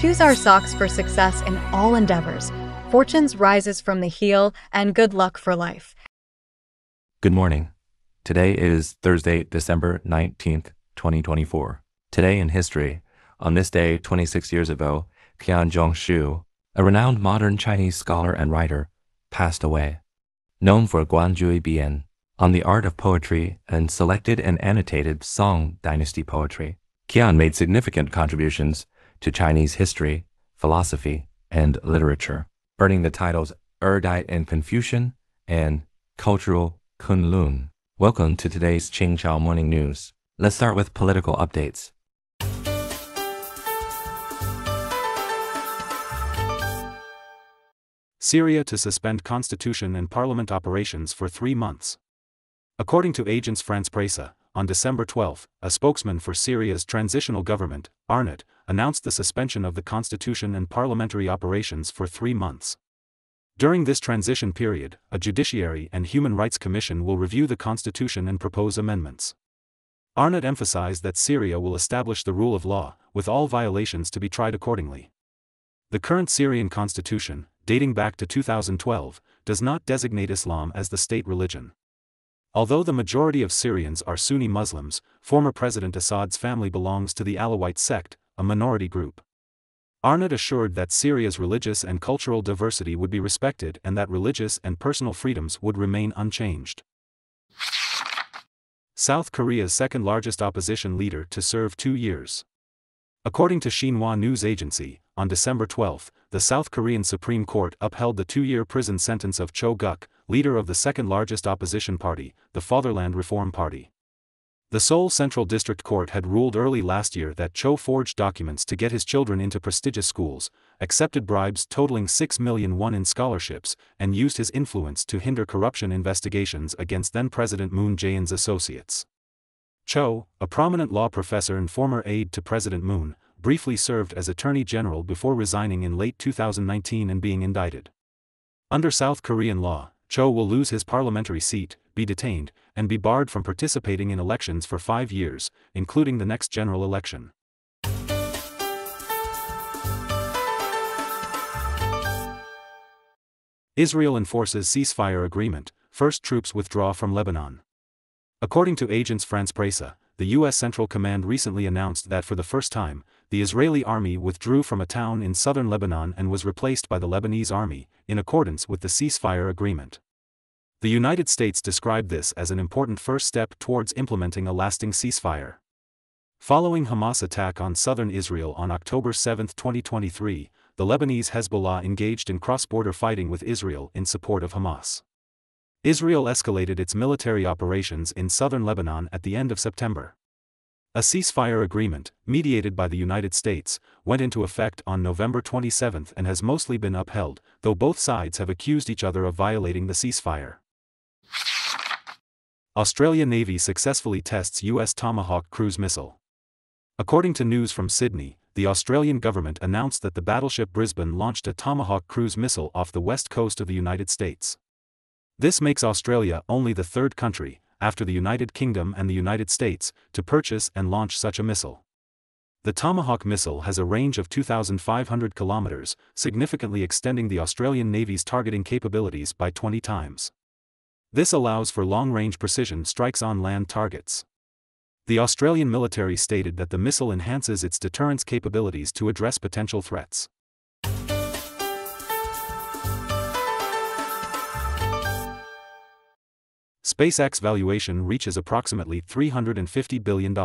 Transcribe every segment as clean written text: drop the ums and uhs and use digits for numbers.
choose our socks for success in all endeavors. Fortunes rises from the heel, and good luck for life. Good morning. Today is Thursday, December 19th, 2024. Today in history, on this day 26 years ago, Qian Zhongshu, a renowned modern Chinese scholar and writer, passed away. Known for Guanzhui Bian, on the art of poetry and selected and annotated Song dynasty poetry, Qian made significant contributions to Chinese history, philosophy, and literature, earning the titles Erudite in Confucian and Cultural Kunlun. Welcome to today's Qingchao Morning News. Let's start with political updates. Syria to suspend constitution and parliament operations for 3 months. According to Agence France-Presse, on December 12, a spokesman for Syria's transitional government, Arnott, announced the suspension of the constitution and parliamentary operations for 3 months. During this transition period, a Judiciary and Human Rights Commission will review the constitution and propose amendments. Arnott emphasized that Syria will establish the rule of law, with all violations to be tried accordingly. The current Syrian constitution, dating back to 2012, does not designate Islam as the state religion. Although the majority of Syrians are Sunni Muslims, former President Assad's family belongs to the Alawite sect, a minority group. Arnott assured that Syria's religious and cultural diversity would be respected and that religious and personal freedoms would remain unchanged. South Korea's second-largest opposition leader to serve 2 years. According to Xinhua News Agency, on December 12, the South Korean Supreme Court upheld the 2-year prison sentence of Cho Guk, leader of the second-largest opposition party, the Fatherland Reform Party. The Seoul Central District Court had ruled early last year that Cho forged documents to get his children into prestigious schools, accepted bribes totaling 6 million won in scholarships, and used his influence to hinder corruption investigations against then-President Moon Jae-in's associates. Cho, a prominent law professor and former aide to President Moon, briefly served as Attorney General before resigning in late 2019 and being indicted. Under South Korean law, Cho will lose his parliamentary seat, be detained, and be barred from participating in elections for 5 years, including the next general election. Israel enforces ceasefire agreement, first troops withdraw from Lebanon. According to Agence France-Presse, the U.S. Central Command recently announced that for the first time, the Israeli army withdrew from a town in southern Lebanon and was replaced by the Lebanese army, in accordance with the ceasefire agreement. The United States described this as an important first step towards implementing a lasting ceasefire. Following Hamas' attack on southern Israel on October 7, 2023, the Lebanese Hezbollah engaged in cross-border fighting with Israel in support of Hamas. Israel escalated its military operations in southern Lebanon at the end of September. A ceasefire agreement, mediated by the United States, went into effect on November 27 and has mostly been upheld, though both sides have accused each other of violating the ceasefire. Australia Navy successfully tests U.S. Tomahawk cruise missile. According to news from Sydney, the Australian government announced that the battleship Brisbane launched a Tomahawk cruise missile off the west coast of the United States. This makes Australia only the third country, after the United Kingdom and the United States, to purchase and launch such a missile. The Tomahawk missile has a range of 2,500 kilometers, significantly extending the Australian Navy's targeting capabilities by 20 times. This allows for long-range precision strikes on land targets. The Australian military stated that the missile enhances its deterrence capabilities to address potential threats. SpaceX valuation reaches approximately $350 billion.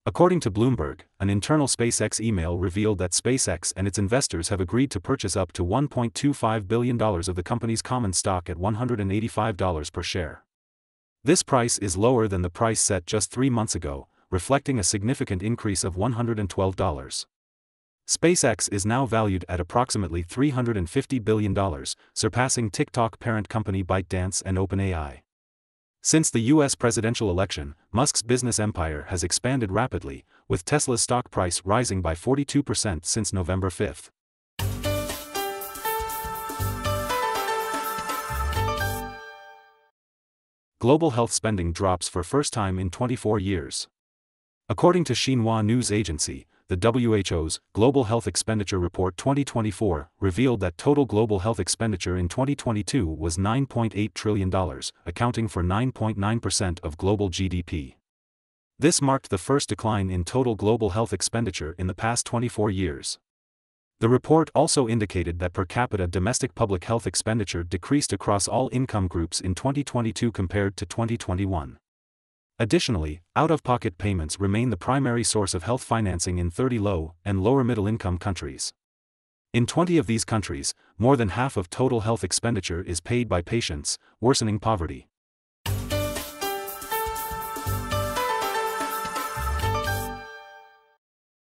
According to Bloomberg, an internal SpaceX email revealed that SpaceX and its investors have agreed to purchase up to $1.25 billion of the company's common stock at $185 per share. This price is lower than the price set just 3 months ago, reflecting a significant increase of $112. SpaceX is now valued at approximately $350 billion, surpassing TikTok parent company ByteDance and OpenAI. Since the U.S. presidential election, Musk's business empire has expanded rapidly, with Tesla's stock price rising by 42% since November 5. Global health spending drops for first time in 24 years. According to Xinhua News Agency, the WHO's Global Health Expenditure Report 2024 revealed that total global health expenditure in 2022 was $9.8 trillion, accounting for 9.9% of global GDP. This marked the first decline in total global health expenditure in the past 24 years. The report also indicated that per capita domestic public health expenditure decreased across all income groups in 2022 compared to 2021. Additionally, out-of-pocket payments remain the primary source of health financing in 30 low and lower middle-income countries. In 20 of these countries, more than half of total health expenditure is paid by patients, worsening poverty.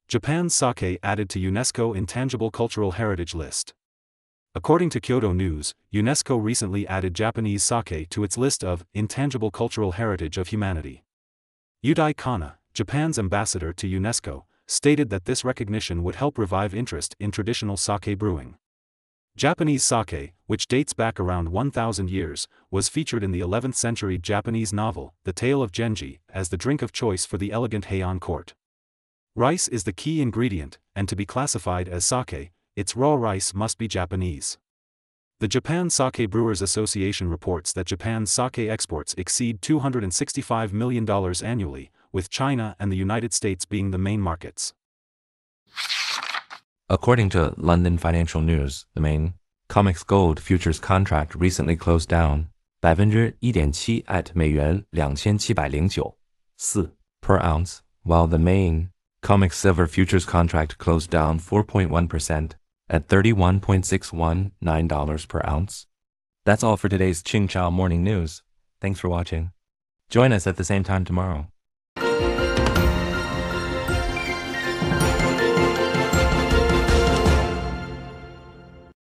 Japan's sake added to UNESCO Intangible Cultural Heritage List. According to Kyodo News, UNESCO recently added Japanese sake to its list of Intangible Cultural Heritage of Humanity. Yudai Kana, Japan's ambassador to UNESCO, stated that this recognition would help revive interest in traditional sake brewing. Japanese sake, which dates back around 1,000 years, was featured in the 11th century Japanese novel, The Tale of Genji, as the drink of choice for the elegant Heian court. Rice is the key ingredient, and to be classified as sake, its raw rice must be Japanese. The Japan Sake Brewers Association reports that Japan's sake exports exceed $265 million annually, with China and the United States being the main markets. According to London Financial News, the main COMEX gold futures contract recently closed down 1.7 at 2709.4 per ounce, while the main COMEX silver futures contract closed down 4.1% at $31.619 per ounce. That's all for today's Qingchao Morning News. Thanks for watching. Join us at the same time tomorrow.